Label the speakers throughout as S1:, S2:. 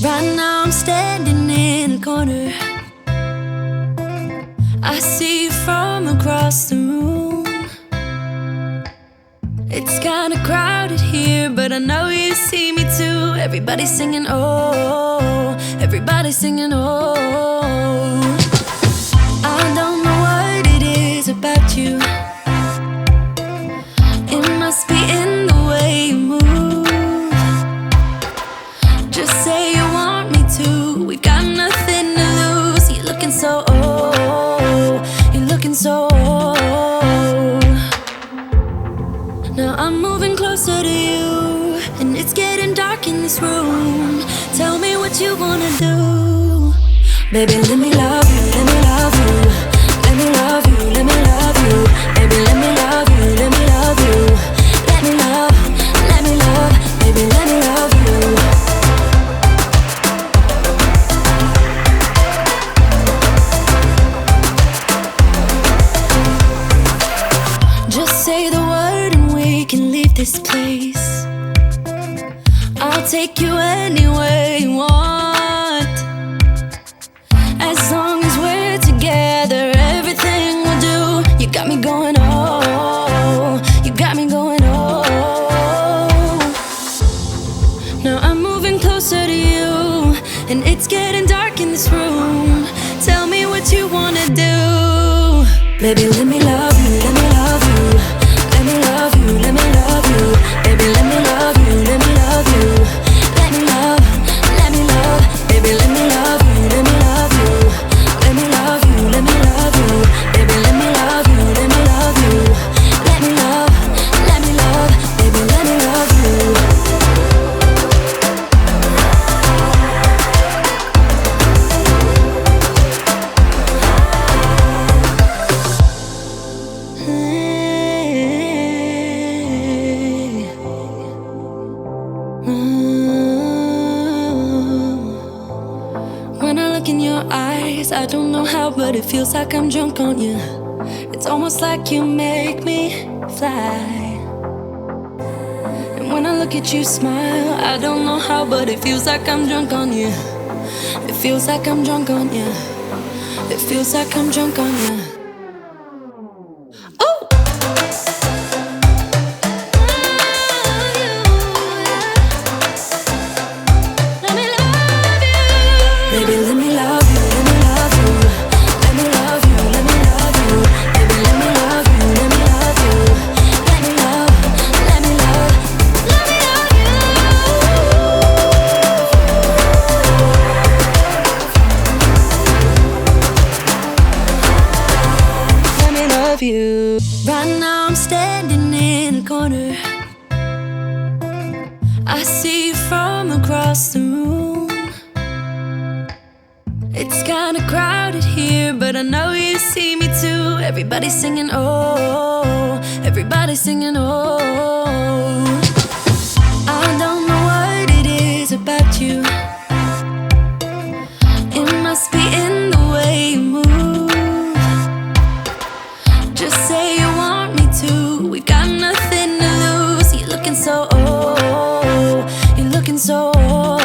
S1: Right now I'm standing in a corner. I see you from across the room. It's kinda crowded here, but I know you see me too. Everybody's singing oh, everybody's singing oh. I don't know what it is about you. It must be in the way you move. Just say you want me to. We've got nothing to lose. You're looking so oh, you're looking so oh. Now I'm moving closer to you, and it's getting dark in this room. Tell me what you wanna do. Baby, let me love you, let me love you. Let me love you, let me love you. Baby, let me love you, let me love you. Let me love, let me love. Baby, let me love you. Just say the word and we can leave this place. I'll take you anywhere you want. As long as we're together, everything we'll do. You got me going oh, you got me going oh. Now I'm moving closer to you, and it's getting dark in this room. Tell me what you wanna do. Baby, let me love you, let me love you. Let me love you, let me love you. Baby, let me love you, let me love you. Let me love, let me love. Baby, let me love you, let me love you. Let me love you, let me love you. Baby, let me love you, let me love you. Let me love, let me love. Baby, let me love you. When I look in your eyes, I don't know how, but it feels like I'm drunk on you. It's almost like you make me fly. And when I look at you smile, I don't know how, but it feels like I'm drunk on you. It feels like I'm drunk on you. It feels like I'm drunk on you. Oh! Baby, let me love you, let me love you. Let me love you, let me love you. Baby, let me love you, let me love you. Let me love, let me love. Let me love you. Let me love you. Right now I'm standing in a corner. I see you from across the room. It's kinda crowded here, but I know you see me too. Everybody's singing oh, everybody's singing oh. I don't know what it is about you. It must be in the way you move. Just say you want me to. We've got nothing to lose. You're looking so oh, you're looking so oh.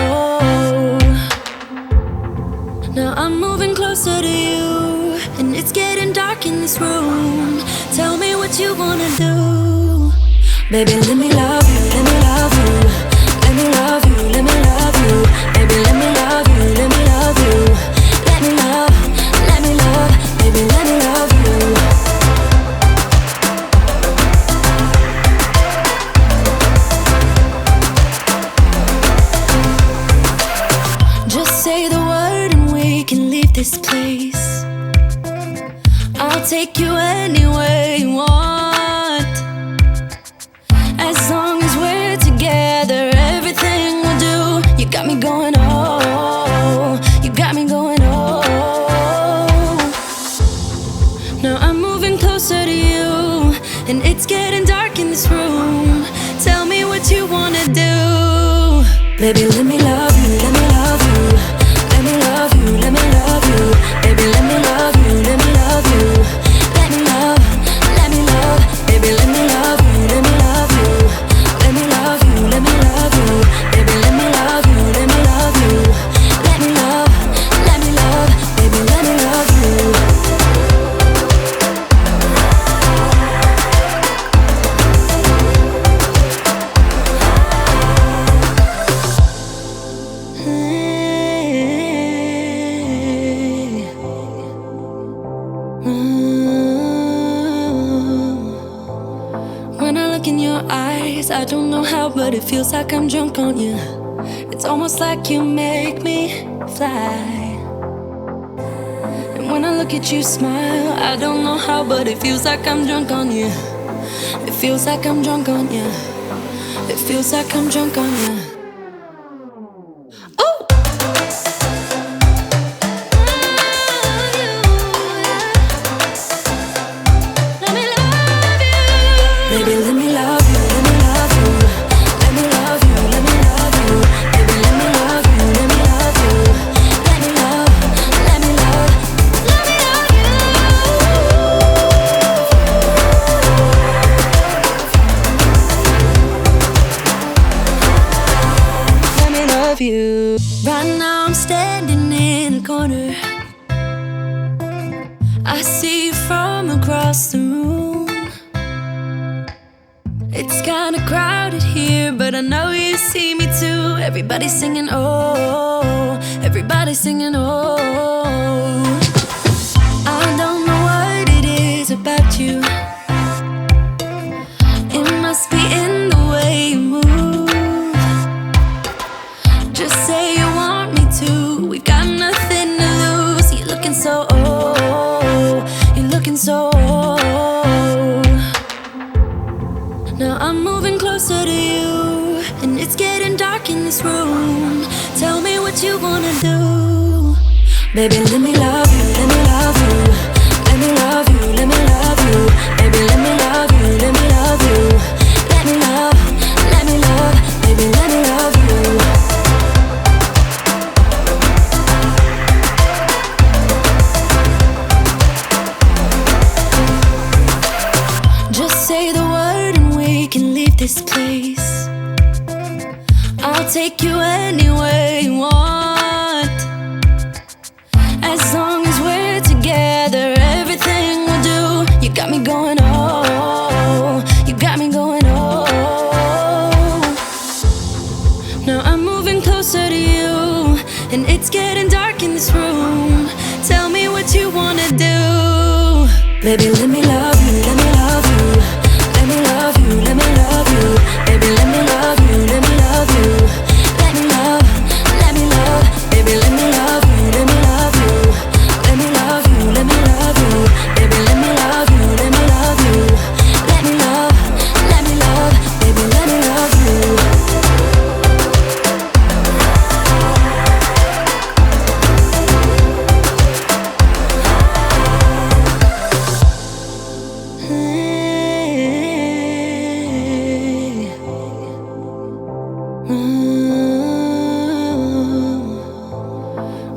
S1: Now I'm moving closer to you, and it's getting dark in this room. Tell me what you wanna do. Baby, let me love you, let me love you. Let me love you, let me love you. Baby, let me love you, let me love you. Let me love, let me love. Baby, let me love you. Just say the word and we can leave this place. I'll take you anywhere you want. As long as we're together, everything we'll do. You got me going oh, you got me going oh. Now I'm moving closer to you, and it's getting dark in this room. Tell me what you wanna do. Baby, let me love you, let me love you. Let me love you, let me love you. Baby, let me love you, let me love you. Let me love, let me love. Baby, let me love you, let me love you. Let me love you, let me love you. Baby, let me love you, let me love you. but it feels like I'm drunk on you. It's almost like you make me fly. And when I look at you smile, I don't know how, but it feels like I'm drunk on you. It feels like I'm drunk on you. It feels like I'm drunk on you. Oh! Let me love you. Baby, let me love you, let me love you. Let me love you, let me love you. Baby, let me love you, let me love you. Let me love, let me love, let me love you. Let me love you. Right now I'm standing in the corner. I see you from across the room. It's kinda crowded here, but I know you see me too. Everybody's singing, oh, everybody's singing, oh. I don't know what it is about you. It must be in the way you move. Just say you want me to. We've got nothing to lose. You're looking so old. You're looking so old. Now I'm moving closer to you, and it's getting dark in this room. Tell me what you wanna do. Baby, let me love you, let me love you. Let me love you, let me love you. Baby, let me love you, let me love you. Let me love, let me love. Baby, let me love you. Just say the word and we can leave this place. I'll take you anywhere you want. As long as we're together, everything we'll do. You got me going, oh. You got me going, oh. Now I'm moving closer to you, and it's getting dark in this room. Tell me what you wanna do. Baby, let me love you, let me love you. Let me love you, let me love you. Baby, let me love you, let me love you. Let me love, let me love. Baby, let me love you, let me love you. Let me love you, let me love you. Baby, let me love you, let me love you. Let me love, let me love. Baby, let me love you.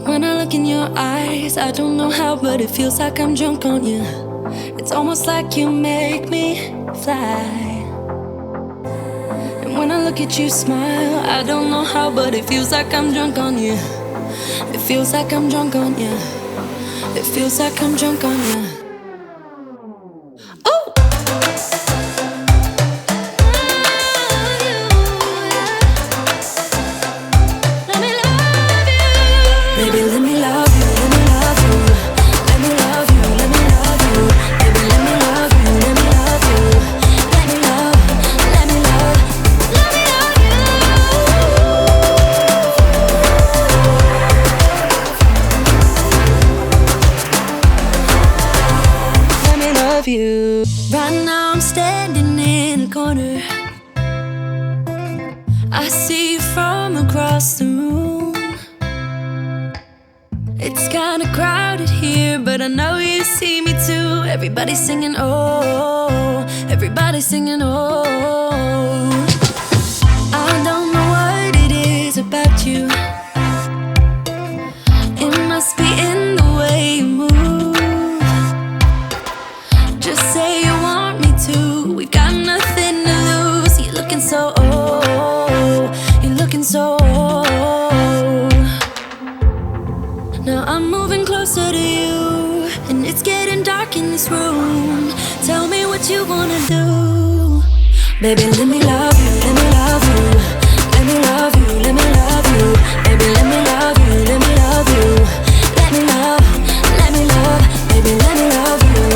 S1: When I look in your eyes, I don't know how, but it feels like I'm drunk on you. It's almost like you make me fly. And when I look at you smile, I don't know how, but it feels like I'm drunk on you. It feels like I'm drunk on you. It feels like I'm drunk on you. Oh! Let me love you. Baby, let me love you, let me love you. Let me love you, let me love you. Baby, let me love you, let me love you. Let me love, let me love, let me love you. Let me love you. Right now I'm standing in the corner. I see you from across the room. It's kinda crowded here, but I know you see me too. Everybody's singing, oh. Everybody's singing, oh. I don't know what it is about you. It must be in the way you move. Just say you want me to. We've got nothing to lose. You're looking so old. You're looking so old. Now I'm moving closer to you, and it's getting dark in this room. Tell me what you wanna do. Baby, let me love you, let me love you. Let me love you, let me love you. Baby, let me love you, let me love you. Let me love, let me love. Baby, let me love you.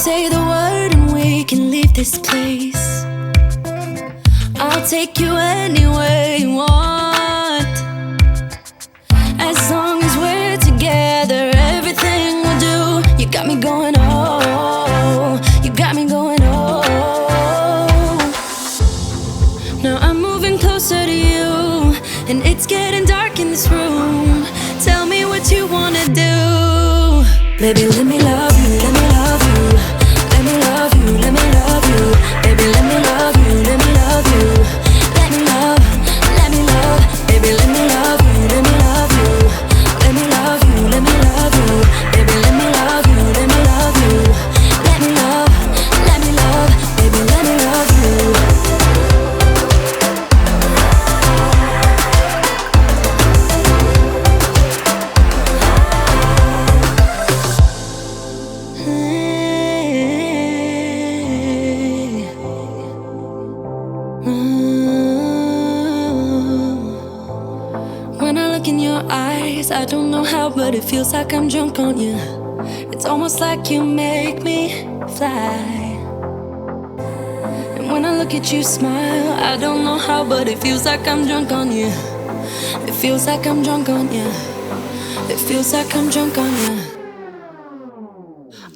S1: say the word and we can leave this place. I'll take you anywhere you want. As long as we're together, everything we'll do. You got me going, oh, you got me going, oh. Now I'm moving closer to you, and it's getting dark in this room. Tell me what you wanna do. Baby, let me love you, let me love you. Let me love you, let me love you. Baby, let me love you, let me love you. Let me love, let me love. Baby, let me love you, let me love you. Let me love you, let me love you. Baby, let me love you, let me love you. Let me love, let me love. Baby, let me love you. When I look in your eyes, I don't know how, but it feels like I'm drunk on you. It's almost like you make me fly. And when I look at you smile, I don't know how, but it feels like I'm drunk on you. It feels like I'm drunk on you. It feels like I'm drunk on you.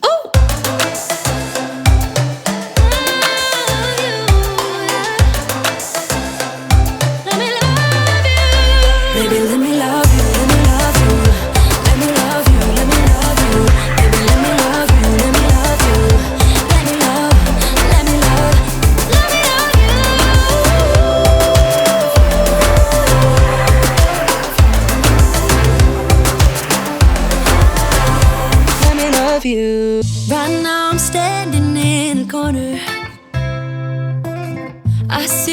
S1: Oh! Baby, let me love you, let me love you. Let me love you, let me love you. Baby, let me love you, let me love you. Let me love, let me love, let me love you. Let me love you. Right now I'm standing in a corner. I see